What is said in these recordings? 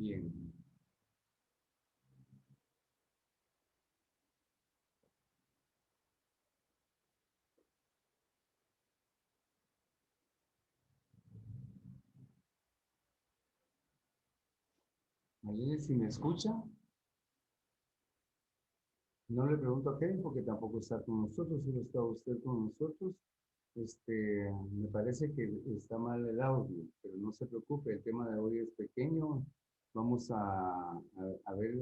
Bien. Marlene, si me escucha, no le pregunto a Kevin porque tampoco está con nosotros, solo está usted con nosotros. Me parece que está mal el audio, pero no se preocupe, el tema de hoy es pequeño. Vamos a ver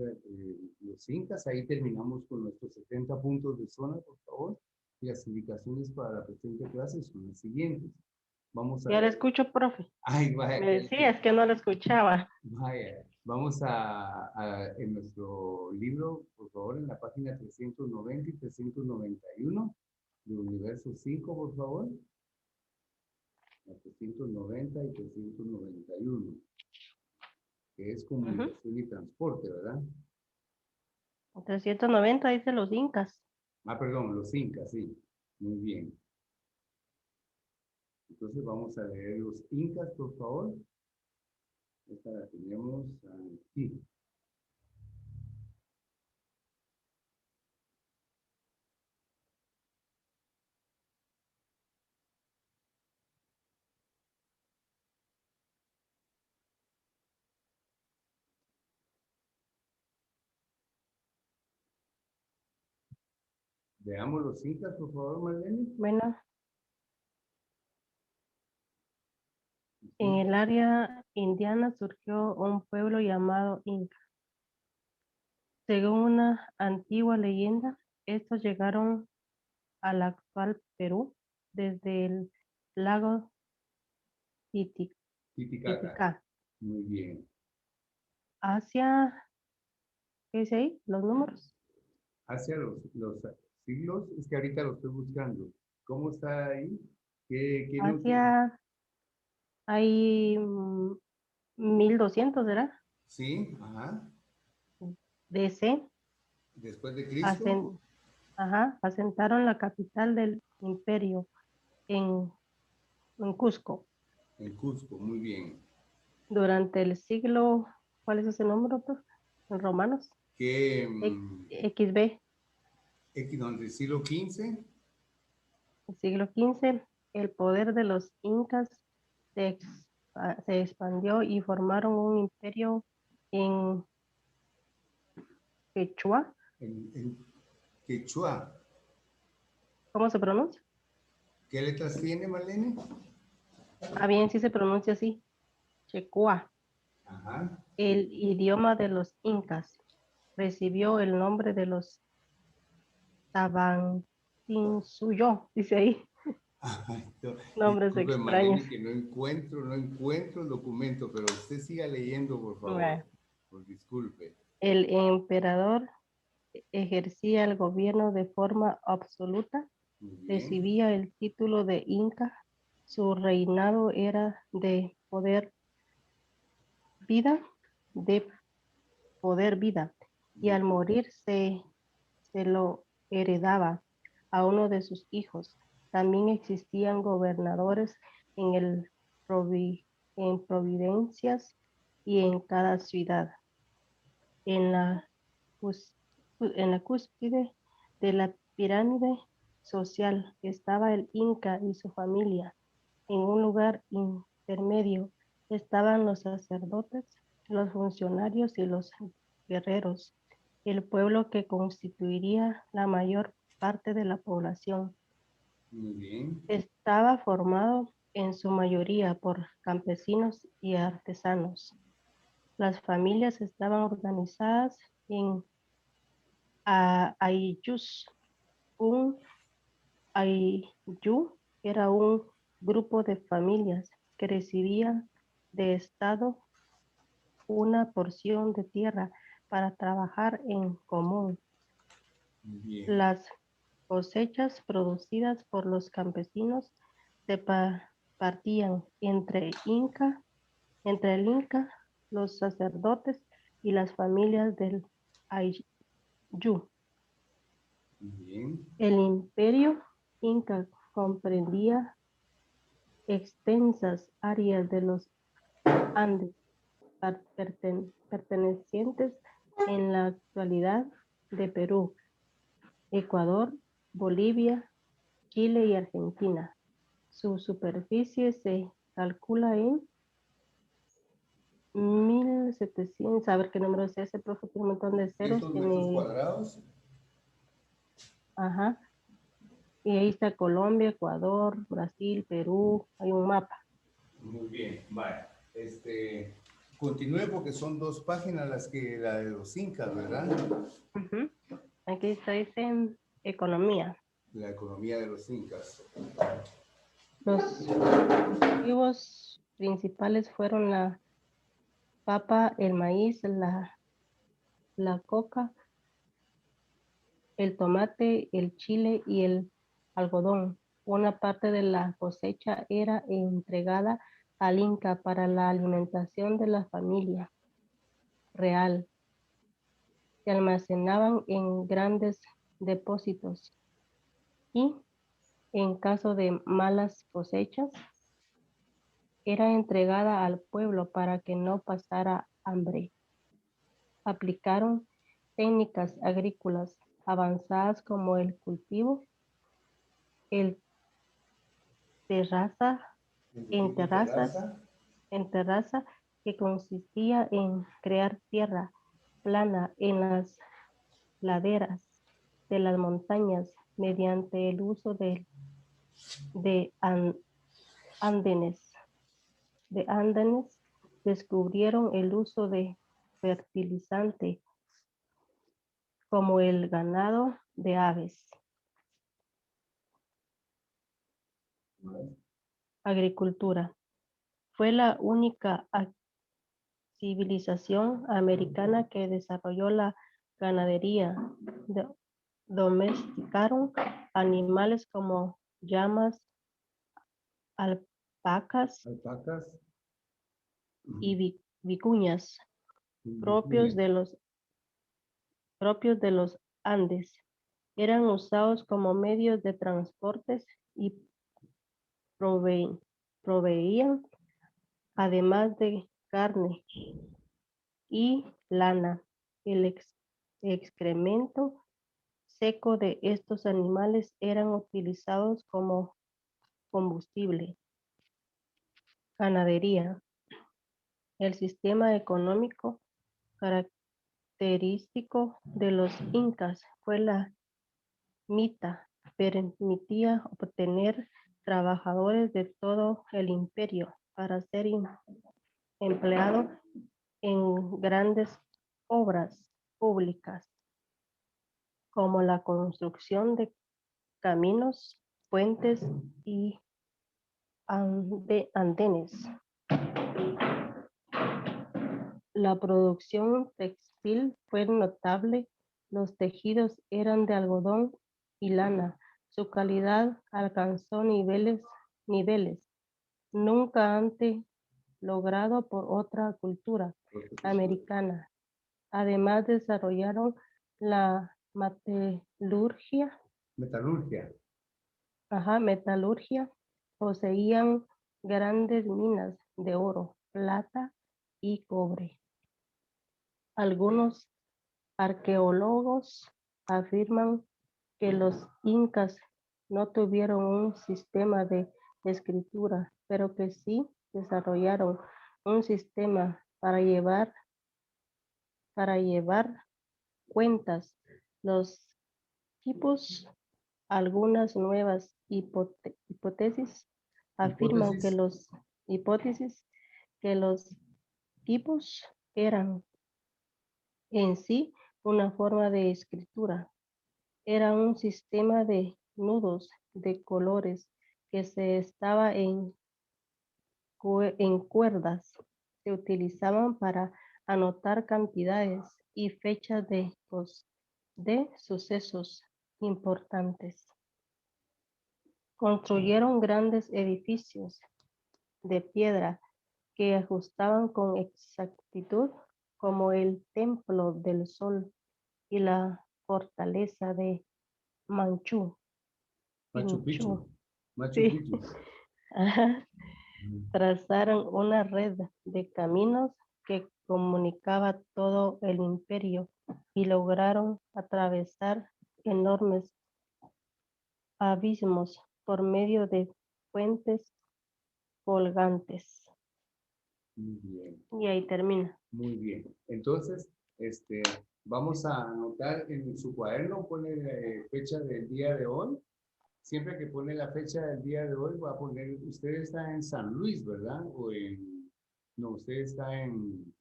los incas, ahí terminamos con nuestros 70 puntos de zona, por favor. Y las indicaciones para la presente clase son las siguientes. Vamos a Ya la ver. escucho, profe. Ay, vaya, Me decía, es que no la escuchaba. vaya. Vamos en nuestro libro, por favor, en la página 390 y 391 de Universo 5, por favor. La 390 y 391, que es Ujú. comunicación y transporte, ¿verdad? 390 dice los incas. Ah, perdón, los incas, sí. Muy bien. Entonces vamos a leer los incas, por favor. Esta la tenemos aquí. Veamos los incas, por favor, Marlene. Bueno, en Sí. el área indiana surgió un pueblo llamado Inca. Según una antigua leyenda, estos llegaron al actual Perú desde el lago Titicaca. Titicaca Muy bien. hacia, ¿qué dice ahí? Los números. Hacia los siglos, es que ahorita lo estoy buscando. ¿Cómo está ahí? ¿Qué número? Hacia, hay 1200, ¿verdad? Sí, ajá. DC, Después de Cristo, hacen, asentaron la capital del imperio en, en Cusco. en Cusco, muy bien. Durante el siglo, ¿cuál es ese número, profe? En romanos, ¿Qué XB, durante el siglo XV? el siglo XV, el poder de los incas se expandió y formaron un imperio en Quechua. En Quechua. ¿Cómo se pronuncia? ¿Qué letras tiene, Marlene? Ah, bien, sí se pronuncia así, Checua. Ajá. El idioma de los incas recibió el nombre de los Tabantinsuyo, dice ahí, Ay, no, nombres disculpe, extraños. Marlene, que no encuentro el documento, pero usted siga leyendo, por favor. Bueno, Por disculpe. el emperador ejercía el gobierno de forma absoluta, Muy bien. recibía el título de Inca, su reinado era vida, de poder vida, y al morir se lo heredaba a uno de sus hijos. También existían gobernadores en, el, en providencias y en cada ciudad. En la, cus- en la cúspide de la pirámide social estaba el Inca y su familia. En un lugar intermedio estaban los sacerdotes, los funcionarios y los guerreros, el pueblo que constituiría la mayor parte de la población. Muy bien. Estaba formado en su mayoría por campesinos y artesanos. Las familias estaban organizadas en Aylus. Un Ayllu era un grupo de familias que recibían de Estado una porción de tierra para trabajar en común. Muy bien. Las cosechas producidas por los campesinos se partían entre el Inca, los sacerdotes y las familias del Ayllu. Muy bien. El imperio Inca comprendía extensas áreas de los Andes, pertenecientes en la actualidad de Perú, Ecuador, Bolivia, Chile y Argentina. Su superficie se calcula en 1700, a ver qué número es ese, profe, tiene un montón de ceros. 100 metros Tiene, cuadrados. ajá, y ahí está Colombia, Ecuador, Brasil, Perú, hay un mapa. Muy bien, vale. Continúe porque son 2 páginas la de los incas, ¿verdad? Ujú. Aquí está, dice economía. La economía de los incas. Los cultivos principales fueron la papa, el maíz, la coca, el tomate, el chile y el algodón. Una parte de la cosecha era entregada al Inca para la alimentación de la familia real. Se almacenaban en grandes depósitos y, en caso de malas cosechas, era entregada al pueblo para que no pasara hambre. Aplicaron técnicas agrícolas avanzadas como el cultivo, el terraza, El en cultivo terrazas, terraza. en terraza, que consistía en crear tierra plana en las laderas de las montañas mediante el uso de andenes. De andenes descubrieron el uso de fertilizante como el ganado de aves. Agricultura. Fue la única civilización americana que desarrolló la ganadería. Domesticaron animales como llamas, alpacas Alpacas. y vicuñas propios Vicuñas. de los Andes. Eran usados como medios de transportes y proveían, además de carne y lana. El excremento seco de estos animales eran utilizados como combustible. Ganadería. El sistema económico característico de los incas fue la mita. Permitía obtener trabajadores de todo el imperio para ser empleados en grandes obras públicas como la construcción de caminos, puentes y andenes. La producción textil fue notable. Los tejidos eran de algodón y lana. Su calidad alcanzó niveles nunca antes logrado por otra cultura americana. Además desarrollaron la Metalurgia. metalurgia, poseían grandes minas de oro, plata y cobre. Algunos arqueólogos afirman que los incas no tuvieron un sistema de escritura, pero que sí desarrollaron un sistema para llevar cuentas. Los tipos, algunas nuevas hipótesis afirman que Hipótesis. los tipos eran en sí una forma de escritura. Era un sistema de nudos de colores que se estaba en cuerdas. Se utilizaban para anotar cantidades y fechas de sucesos importantes. Construyeron grandes edificios de piedra que ajustaban con exactitud, como el Templo del Sol y la fortaleza de Manchú. Machu Picchu. Pinchú. Machu Sí. Picchu. Ajá. Trazaron una red de caminos que comunicaba todo el imperio y lograron atravesar enormes abismos por medio de puentes colgantes. Muy bien, Y ahí termina. muy bien. Entonces, vamos a anotar en su cuaderno, pone fecha del día de hoy. Siempre que pone la fecha del día de hoy, va a poner, usted está en San Luis, ¿verdad? No, usted está en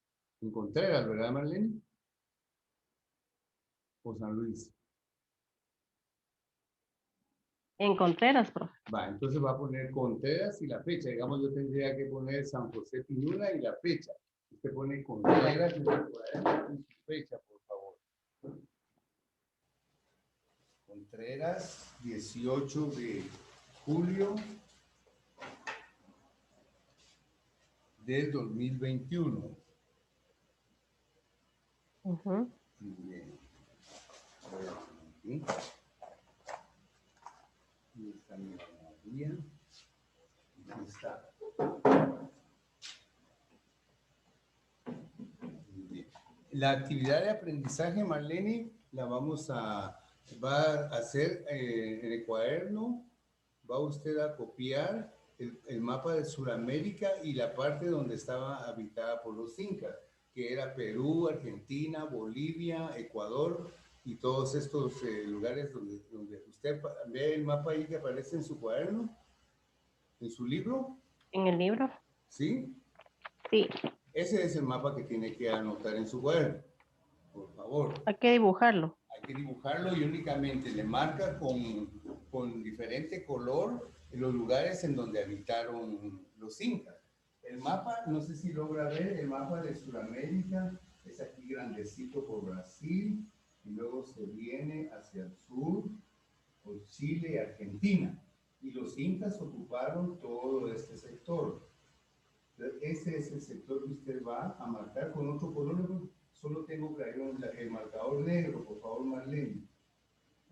Contreras, ¿verdad, Marlene? O San Luis. En Contreras, profe. Va, entonces va a poner Contreras y la fecha. Digamos, yo tendría que poner San José Pinula y la fecha. Usted pone Contreras en su cuaderno y su fecha, por favor. Contreras, 18 de julio del 2021. Ujú. Muy bien. Aquí. Aquí está mi ganadería. Aquí está. Muy bien. La actividad de aprendizaje, Marlene, va a hacer en el cuaderno. Va usted a copiar el mapa de Sudamérica y la parte donde estaba habitada por los incas, que era Perú, Argentina, Bolivia, Ecuador y todos estos lugares donde usted ve el mapa ahí que aparece en su cuaderno, en su libro, ¿En el libro? ¿sí? Sí. Ese es el mapa que tiene que anotar en su cuaderno, por favor. Hay que dibujarlo. Hay que dibujarlo y únicamente le marca con diferente color los lugares en donde habitaron los incas. El mapa, no sé si logra ver, el mapa de Sudamérica es aquí grandecito por Brasil y luego se viene hacia el sur por Chile y Argentina. Y los incas ocuparon todo este sector. Ese es el sector que usted va a marcar con otro color. Solo tengo crayón, el marcador negro, por favor, Marlene.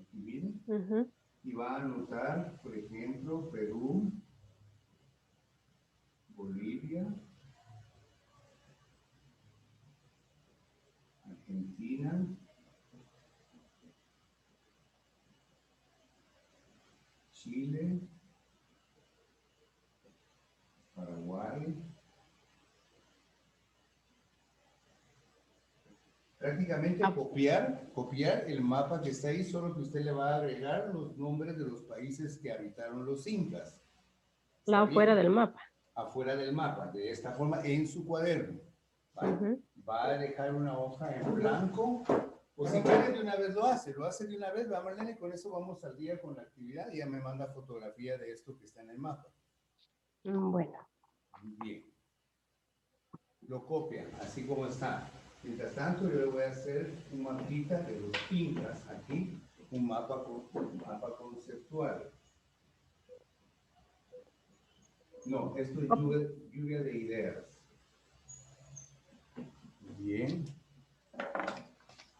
Aquí miren. Ujú. Y va a anotar, por ejemplo, Perú, Bolivia, Argentina, Chile, Paraguay. Prácticamente copiar el mapa que está ahí, solo que usted le va a agregar los nombres de los países que habitaron los incas. ¿Está Afuera bien? del mapa. Afuera del mapa, de esta forma, en su cuaderno. Ujú. Va a dejar una hoja en blanco, o si quiere de una vez lo hace de una vez, va Marlene, con eso vamos al día con la actividad y ya me manda fotografía de esto que está en el mapa. Bueno. Bien. Lo copian, así como está. Mientras tanto, yo le voy a hacer un mapita de los incas aquí, un mapa conceptual. No, esto es lluvia de ideas. Bien.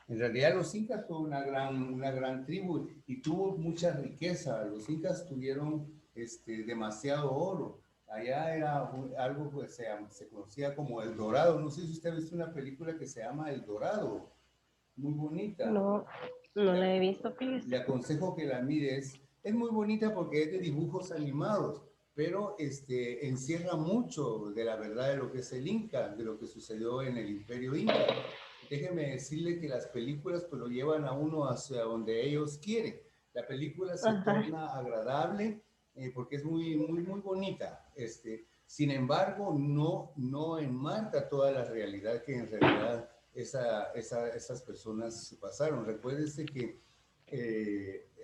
En realidad los incas fue una gran tribu y tuvo mucha riqueza. Los incas tuvieron demasiado oro. Allá era algo que se conocía como El Dorado. No sé si usted ha visto una película que se llama El Dorado. Muy bonita. No, no la he visto, Le fíjese. aconsejo que la mires. Es muy bonita porque es de dibujos animados, pero encierra mucho de la verdad de lo que es el Inca, de lo que sucedió en el Imperio Inca. Déjeme decirle que las películas pues lo llevan a uno hacia donde ellos quieren. La película se Ajá. torna agradable porque es muy bonita. Sin embargo, no enmarca toda la realidad que en realidad esas personas pasaron. Recuérdese que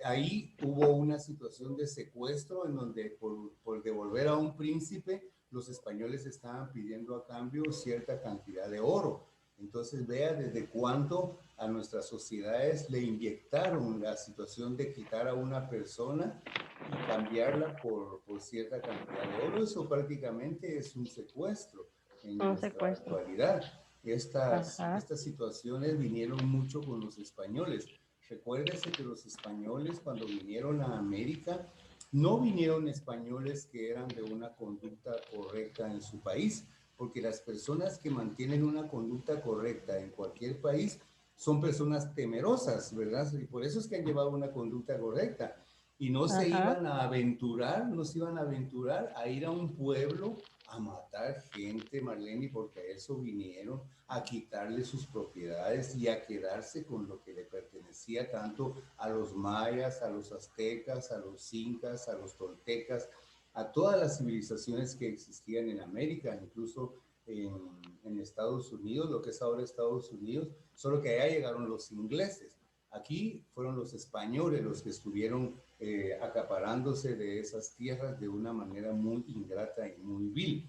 ahí hubo una situación de secuestro en donde por devolver a un príncipe, los españoles estaban pidiendo a cambio cierta cantidad de oro. Entonces vea desde cuánto a nuestras sociedades le inyectaron la situación de quitar a una persona y cambiarla por cierta cantidad de oro. Eso prácticamente es un secuestro en Un nuestra secuestro. actualidad. Ajá. Estas situaciones vinieron mucho con los españoles. Recuérdese que los españoles cuando vinieron a América, no vinieron españoles que eran de una conducta correcta en su país, porque las personas que mantienen una conducta correcta en cualquier país son personas temerosas, ¿verdad? Y por eso es que han llevado una conducta correcta. Y no se Ajá. iban a aventurar, no se iban a aventurar a ir a un pueblo a matar gente, Marlene, porque a eso vinieron, a quitarle sus propiedades y a quedarse con lo que le pertenecía tanto a los mayas, a los aztecas, a los incas, a los toltecas, a todas las civilizaciones que existían en América, incluso en Estados Unidos, lo que es ahora Estados Unidos, solo que allá llegaron los ingleses. Aquí fueron los españoles los que estuvieron acaparándose de esas tierras de una manera muy ingrata y muy vil.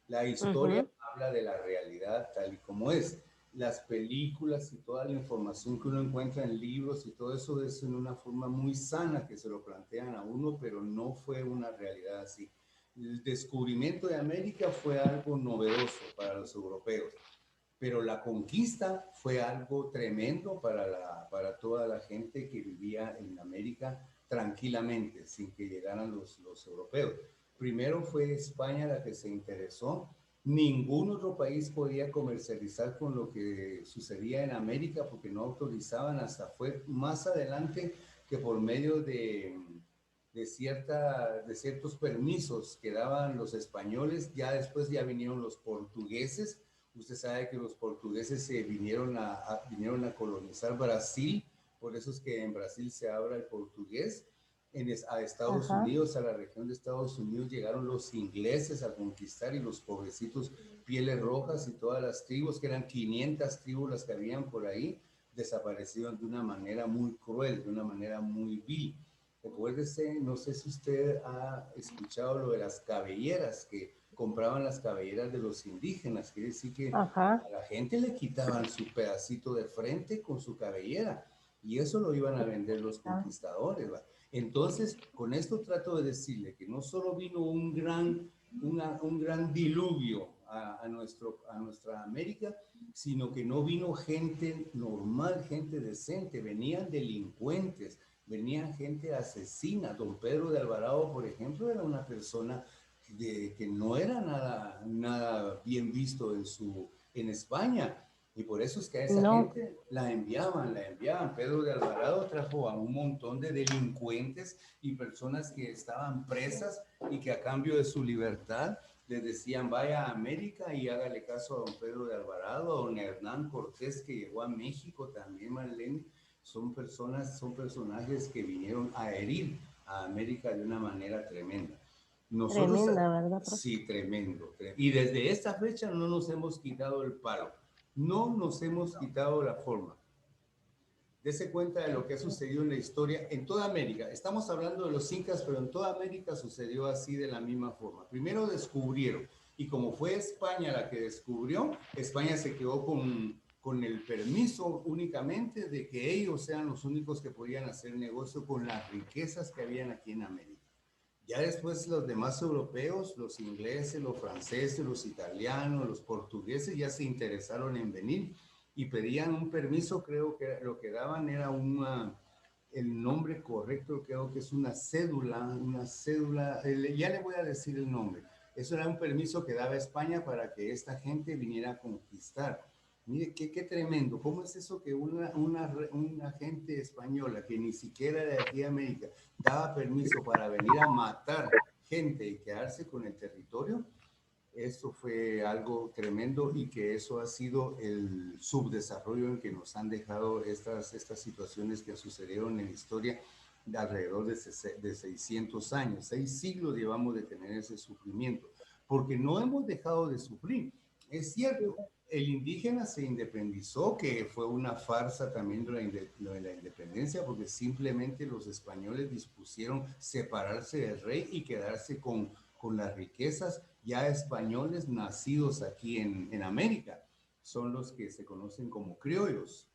La historia Ujú. habla de la realidad tal y como es. Las películas y toda la información que uno encuentra en libros y todo eso es en una forma muy sana que se lo plantean a uno, pero no fue una realidad así. El descubrimiento de América fue algo novedoso para los europeos, pero la conquista fue algo tremendo para toda la gente que vivía en América tranquilamente, sin que llegaran los europeos. Primero fue España la que se interesó. Ningún otro país podía comercializar con lo que sucedía en América porque no autorizaban, hasta fue más adelante que por medio de ciertos permisos que daban los españoles, ya después ya vinieron los portugueses. Usted sabe que los portugueses vinieron a colonizar Brasil, por eso es que en Brasil se habla el portugués. A Estados Ajá. Unidos, a la región de Estados Unidos, llegaron los ingleses a conquistar y los pobrecitos pieles rojas y todas las tribus, que eran 500 tribus las que habían por ahí, desaparecieron de una manera muy cruel, de una manera muy vil. Recuérdese, no sé si usted ha escuchado lo de las cabelleras, que compraban las cabelleras de los indígenas, quiere decir que Ajá. a la gente le quitaban su pedacito de frente con su cabellera y eso lo iban a vender los Ah, conquistadores, ¿va? Entonces, con esto trato de decirle que no solo vino un gran diluvio a nuestra América, sino que no vino gente normal, gente decente, venían delincuentes, venía gente asesina. Don Pedro de Alvarado, por ejemplo, era una persona que no era nada bien visto en España. Y por eso es que a esa no, gente la enviaban, la enviaban. Pedro de Alvarado trajo a un montón de delincuentes y personas que estaban presas y que a cambio de su libertad les decían vaya a América y hágale caso a don Pedro de Alvarado, a don Hernán Cortés que llegó a México también, Marlene. Son personajes que vinieron a herir a América de una manera tremenda. Nosotros, tremenda, ¿verdad, profe? sí, tremendo. Y desde esta fecha no nos hemos quitado el palo, no nos hemos quitado la forma. Dese cuenta de lo que ha sucedido en la historia en toda América. Estamos hablando de los incas, pero en toda América sucedió así de la misma forma. Primero descubrieron, y como fue España la que descubrió, España se quedó con el permiso únicamente de que ellos sean los únicos que podían hacer negocio con las riquezas que habían aquí en América. Ya después los demás europeos, los ingleses, los franceses, los italianos, los portugueses ya se interesaron en venir y pedían un permiso, creo que lo que daban era el nombre correcto, creo que es una cédula, ya le voy a decir el nombre. Eso era un permiso que daba España para que esta gente viniera a conquistar. Mire, qué tremendo. ¿Cómo es eso que una gente española que ni siquiera era de aquí de América daba permiso para venir a matar gente y quedarse con el territorio? Eso fue algo tremendo y que eso ha sido el subdesarrollo en que nos han dejado estas situaciones que sucedieron en la historia de alrededor de 600 años. 6 siglos llevamos de tener ese sufrimiento, porque no hemos dejado de sufrir. Es cierto, el indígena se independizó, que fue una farsa también lo de la independencia, porque simplemente los españoles dispusieron separarse del rey y quedarse con las riquezas. Ya españoles nacidos aquí en América son los que se conocen como criollos.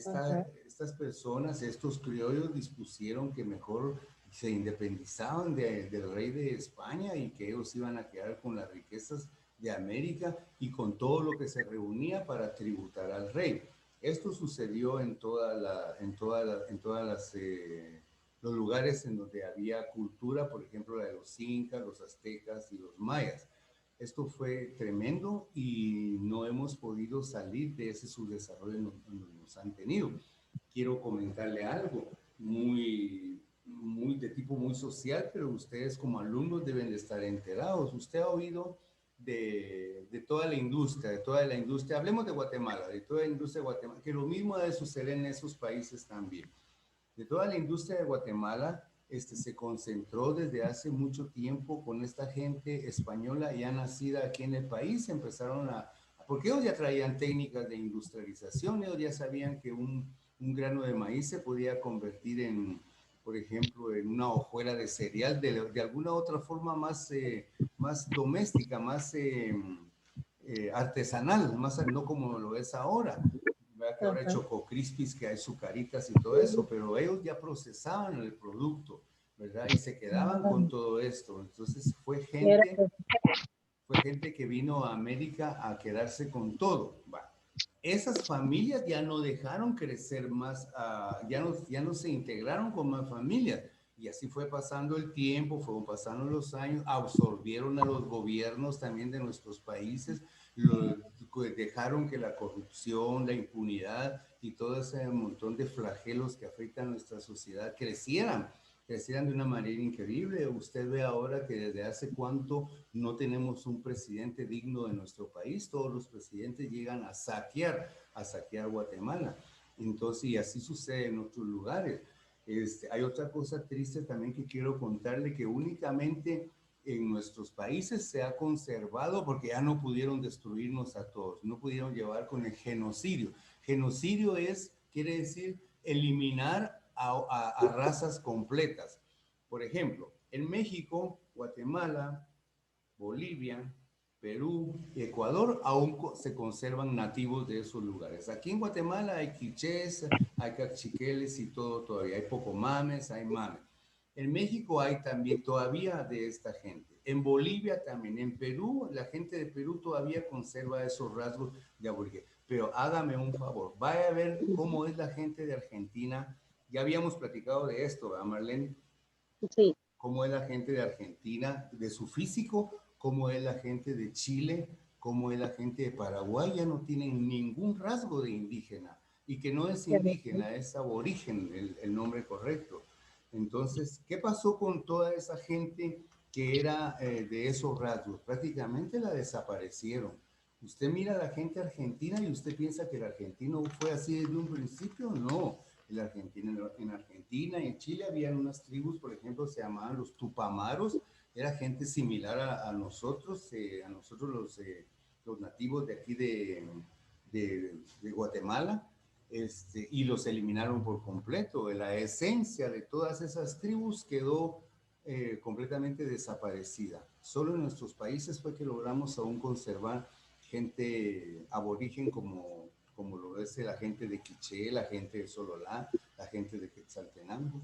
Ajá. Estas personas, estos criollos dispusieron que mejor se independizaban del rey de España y que ellos iban a quedar con las riquezas de América y con todo lo que se reunía para tributar al rey. Esto sucedió en todas los lugares en donde había cultura, por ejemplo, la de los incas, los aztecas y los mayas. Esto fue tremendo y no hemos podido salir de ese subdesarrollo en donde nos han tenido. Quiero comentarle algo muy de tipo muy social, pero ustedes como alumnos deben de estar enterados. Usted ha oído de toda la industria, hablemos de Guatemala, de toda la industria de Guatemala, que lo mismo debe suceder en esos países también. De toda la industria de Guatemala, se concentró desde hace mucho tiempo con esta gente española ya nacida aquí en el país, empezaron porque ellos ya traían técnicas de industrialización, ellos ya sabían que un grano de maíz se podía convertir en, por ejemplo, en una hojuela de cereal de alguna otra forma más doméstica, más artesanal, más, no como lo es ahora. ¿Verdad? Que ahora hay Ajá. Choco Crispies, que hay sucaritas y todo eso, pero ellos ya procesaban el producto, ¿verdad? Y se quedaban con todo esto. Entonces Era fue gente que vino a América a quedarse con todo. Va. Esas familias ya no dejaron crecer más, ya no se integraron con más familias. Y así fue pasando el tiempo, fueron pasando los años, absorbieron a los gobiernos también de nuestros países, dejaron que la corrupción, la impunidad y todo ese montón de flagelos que afectan a nuestra sociedad crecieran de una manera increíble. Usted ve ahora que desde hace cuánto no tenemos un presidente digno de nuestro país. Todos los presidentes llegan a saquear Guatemala. Entonces, y así sucede en otros lugares. Hay otra cosa triste también que quiero contarle, que únicamente en nuestros países se ha conservado porque ya no pudieron destruirnos a todos, no pudieron llevar con el genocidio. Genocidio quiere decir eliminar a razas completas. Por ejemplo, en México, Guatemala, Bolivia, Perú y Ecuador aún se conservan nativos de esos lugares. Aquí en Guatemala hay quichés, hay cachiqueles y todo todavía. Hay pocomames, hay mames. En México hay también todavía de esta gente. En Bolivia también. En Perú, la gente de Perú todavía conserva esos rasgos de aborigen. Pero hágame un favor, vaya a ver cómo es la gente de Argentina. Ya habíamos platicado de esto, ¿verdad, Marlene? sí, Cómo es la gente de Argentina, de su físico, cómo es la gente de Chile, cómo es la gente de Paraguay, ya no tienen ningún rasgo de indígena, y que no es indígena, es aborigen el nombre correcto. Entonces, ¿qué pasó con toda esa gente que era de esos rasgos? Prácticamente la desaparecieron. Usted mira a la gente argentina y usted piensa que el argentino fue así desde un principio, no. En Argentina y en Chile habían unas tribus, por ejemplo, se llamaban los Tupamaros, era gente similar a nosotros los nativos de aquí de Guatemala, y los eliminaron por completo. La esencia de todas esas tribus quedó completamente desaparecida. Solo en nuestros países fue que logramos aún conservar gente aborigen como lo es la gente de Quiché, la gente de Sololá, la gente de Quetzaltenango.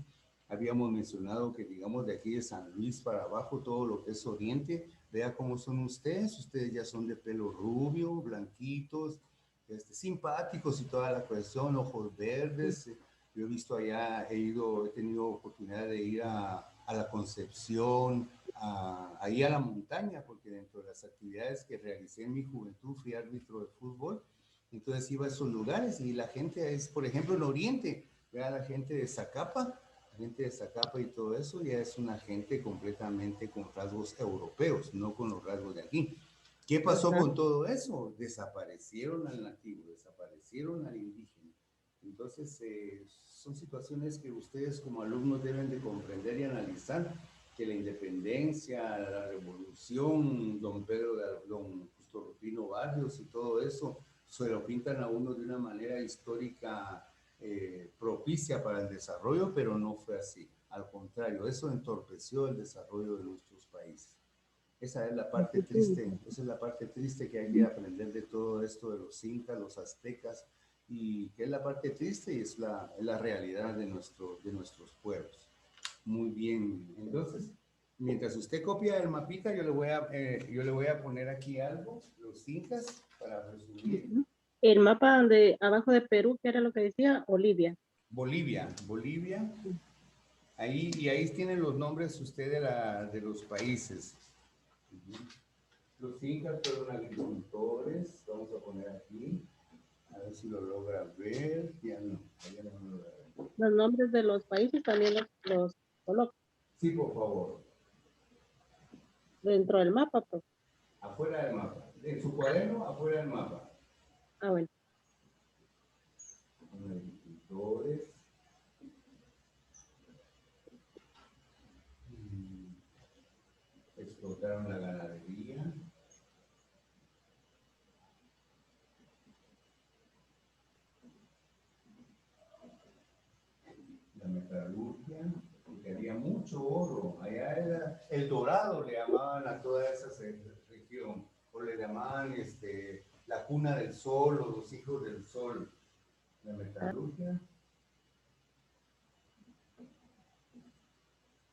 Habíamos mencionado que, digamos, de aquí de San Luis para abajo, todo lo que es oriente, vea cómo son ustedes ya son de pelo rubio, blanquitos, simpáticos y toda la cuestión, ojos verdes. Yo he visto allá, he tenido oportunidad de ir a la Concepción, ahí a la montaña, porque dentro de las actividades que realicé en mi juventud fui árbitro de fútbol, entonces iba a esos lugares y la gente es, por ejemplo, en Oriente, vea la gente de Zacapa y todo eso ya es una gente completamente con rasgos europeos, no con los rasgos de aquí. ¿Qué pasó ajá. con todo eso? Desaparecieron al nativo, desaparecieron al indígena. Entonces, son situaciones que ustedes como alumnos deben de comprender y analizar, que la independencia, la revolución, don Justo Rufino Barrios y todo eso, se lo pintan a uno de una manera histórica propicia para el desarrollo, pero no fue así. Al contrario, eso entorpeció el desarrollo de nuestros países. Esa es la parte triste, esa es la parte triste que hay que aprender de todo esto de los incas, los aztecas, y que es la parte triste y es la realidad de nuestros pueblos. Muy bien, entonces, mientras usted copia el mapita, yo le voy a poner aquí algo, los incas, para resumir. El mapa donde abajo de Perú, que era lo que decía, Olivia. Bolivia, ahí, y ahí tienen los nombres usted de los países. Los incas fueron agricultores, vamos a poner aquí, a ver si lo logra ver, ya no lo logra ver. Los nombres de los países también los coloco Sí, por favor, dentro del mapa, pues. afuera del mapa, en su cuaderno, afuera del mapa. Ah, bueno. Agricultores, explotaron la ganadería, la metalurgia, porque había mucho oro. Allá era el dorado, le llamaban a toda esa región, o le llamaban la cuna del sol o los hijos del sol. La metalurgia.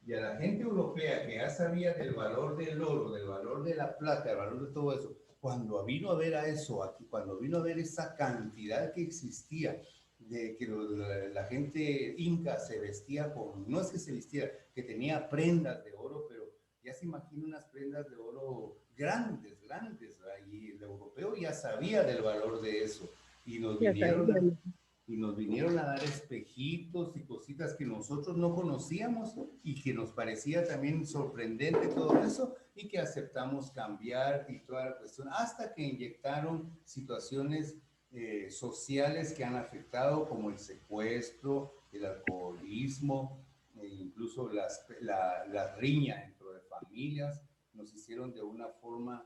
Y a la gente europea que ya sabía del valor del oro, del valor de la plata, del valor de todo eso, cuando vino a ver a eso aquí, cuando vino a ver esa cantidad que existía, de que la gente inca se vestía con, no es que se vistiera, que tenía prendas de oro, pero ya se imagina unas prendas de oro grandes, grandes, y el europeo ya sabía del valor de eso, y nos Ya vinieron a, sabía. y nos vinieron a dar espejitos y cositas que nosotros no conocíamos y que nos parecía también sorprendente todo eso y que aceptamos cambiar y toda la cuestión hasta que inyectaron situaciones sociales que han afectado como el secuestro, el alcoholismo, incluso la riña dentro de familias, nos hicieron de una forma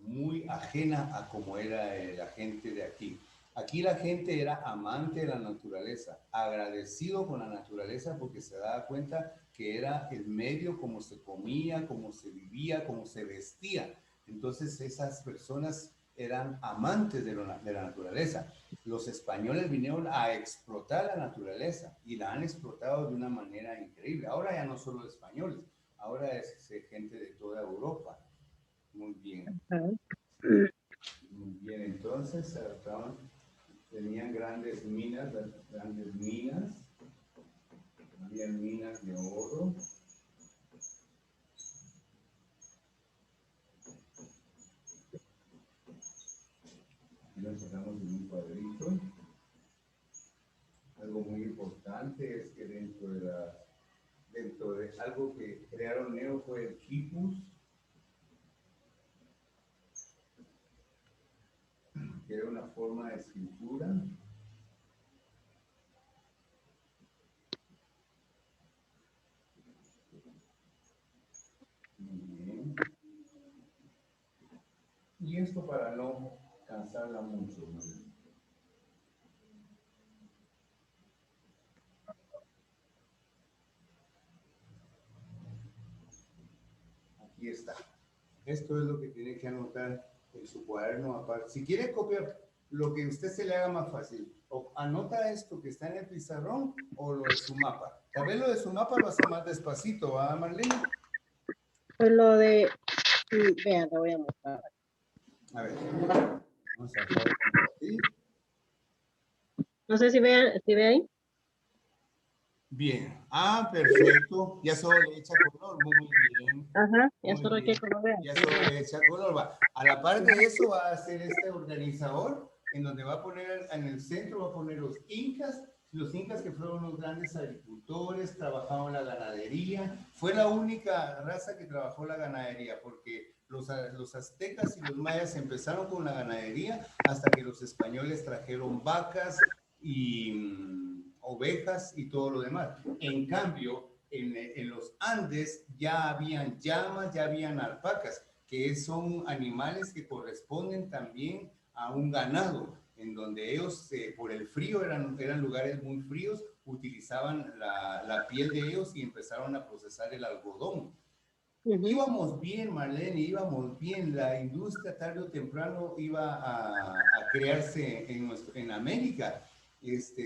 muy ajena a como era la gente de aquí. Aquí la gente era amante de la naturaleza, agradecido con la naturaleza porque se daba cuenta que era el medio como se comía, como se vivía, como se vestía. Entonces esas personas eran amantes de la naturaleza. Los españoles vinieron a explotar la naturaleza y la han explotado de una manera increíble. Ahora ya no solo españoles, ahora es gente de toda Europa. Muy bien. Ajá. Muy bien, entonces tenían grandes minas, había minas de oro. Aquí lo sacamos en un cuadrito. Algo muy importante es que dentro de algo que crearon ellos fue el quipus, que era una forma de escritura. Muy bien. Y esto para no cansarla mucho, ¿no? Aquí está. Esto es lo que tiene que anotar en su cuaderno aparte. Si quiere copiar lo que a usted se le haga más fácil, o anota esto que está en el pizarrón o lo de su mapa. Tal vez lo de su mapa lo hace más despacito, ¿va, Marlene? Pues lo de, vean, lo voy a mostrar. A ver, vamos a compartir. No sé si ve ahí. Bien, perfecto. Ya solo le echa color, muy bien. Ajá, ya Muy solo hay que bien. colorear. Ya solo le echa color. Va. A la par de eso va a hacer este organizador, en donde va a poner, en el centro va a poner los incas que fueron los grandes agricultores, trabajaban la ganadería. Fue la única raza que trabajó la ganadería, porque los aztecas y los mayas empezaron con la ganadería hasta que los españoles trajeron vacas y ovejas y todo lo demás. En cambio, en los Andes ya habían llamas, ya habían alpacas, que son animales que corresponden también a un ganado, en donde ellos, por el frío, eran lugares muy fríos, utilizaban la piel de ellos y empezaron a procesar el algodón. Íbamos bien, Marlene, íbamos bien. La industria tarde o temprano iba a crearse en América.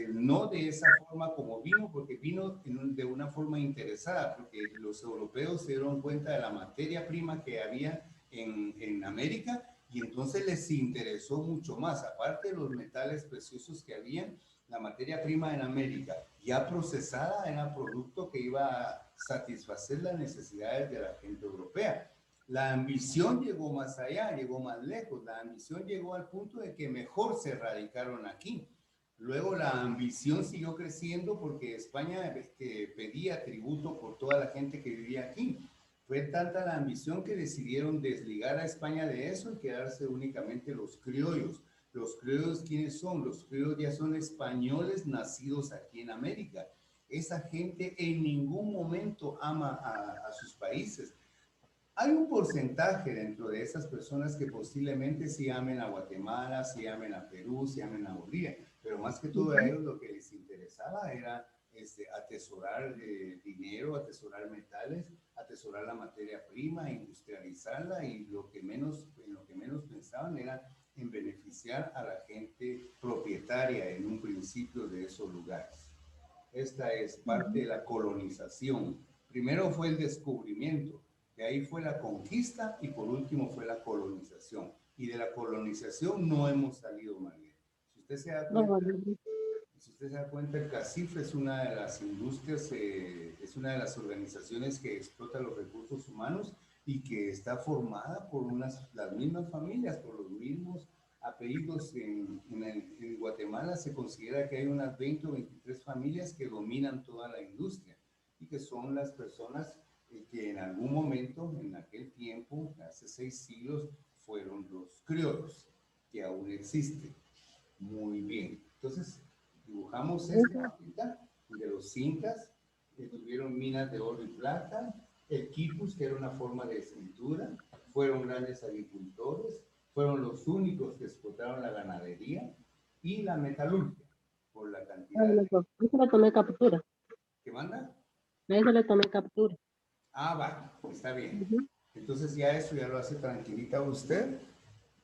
No de esa forma como vino, porque vino de una forma interesada, porque los europeos se dieron cuenta de la materia prima que había en América y entonces les interesó mucho más, aparte de los metales preciosos que habían, la materia prima en América ya procesada era producto que iba a satisfacer las necesidades de la gente europea. La ambición llegó más allá, llegó más lejos. La ambición llegó al punto de que mejor se radicaron aquí. Luego la ambición siguió creciendo porque España pedía tributo por toda la gente que vivía aquí. Fue tanta la ambición que decidieron desligar a España de eso y quedarse únicamente los criollos. Los criollos, ¿quiénes son? Los criollos ya son españoles nacidos aquí en América. Esa gente en ningún momento ama a sus países. Hay un porcentaje dentro de esas personas que posiblemente sí amen a Guatemala, sí amen a Perú, sí amen a Bolivia, pero más que todo a ellos lo que les interesaba era atesorar dinero, atesorar metales, atesorar la materia prima, industrializarla, y en lo que menos pensaban era en beneficiar a la gente propietaria en un principio de esos lugares. Esta es parte de la colonización. Primero fue el descubrimiento, de ahí fue la conquista y por último fue la colonización. Y de la colonización no hemos salido mal. Si usted se da cuenta, si usted se da cuenta, el CACIF es una de las industrias, es una de las organizaciones que explota los recursos humanos y que está formada por las mismas familias, por los mismos apellidos. En Guatemala se considera que hay unas 20 o 23 familias que dominan toda la industria y que son las personas que en algún momento, en aquel tiempo, hace 6 siglos, fueron los criollos, que aún existen. Muy bien. Entonces, dibujamos este mapita de los incas, que tuvieron minas de oro y plata, el quipus, que era una forma de escritura, fueron grandes agricultores, fueron los únicos que explotaron la ganadería y la metalurgia, por la cantidad de... Eso le tomé captura. ¿Qué manda? Eso le tomé captura. Ah, va, está bien. Entonces ya eso ya lo hace tranquilita usted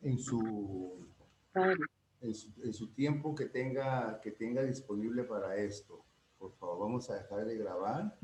en su, en su tiempo que tenga disponible para esto. Por favor, vamos a dejar de grabar.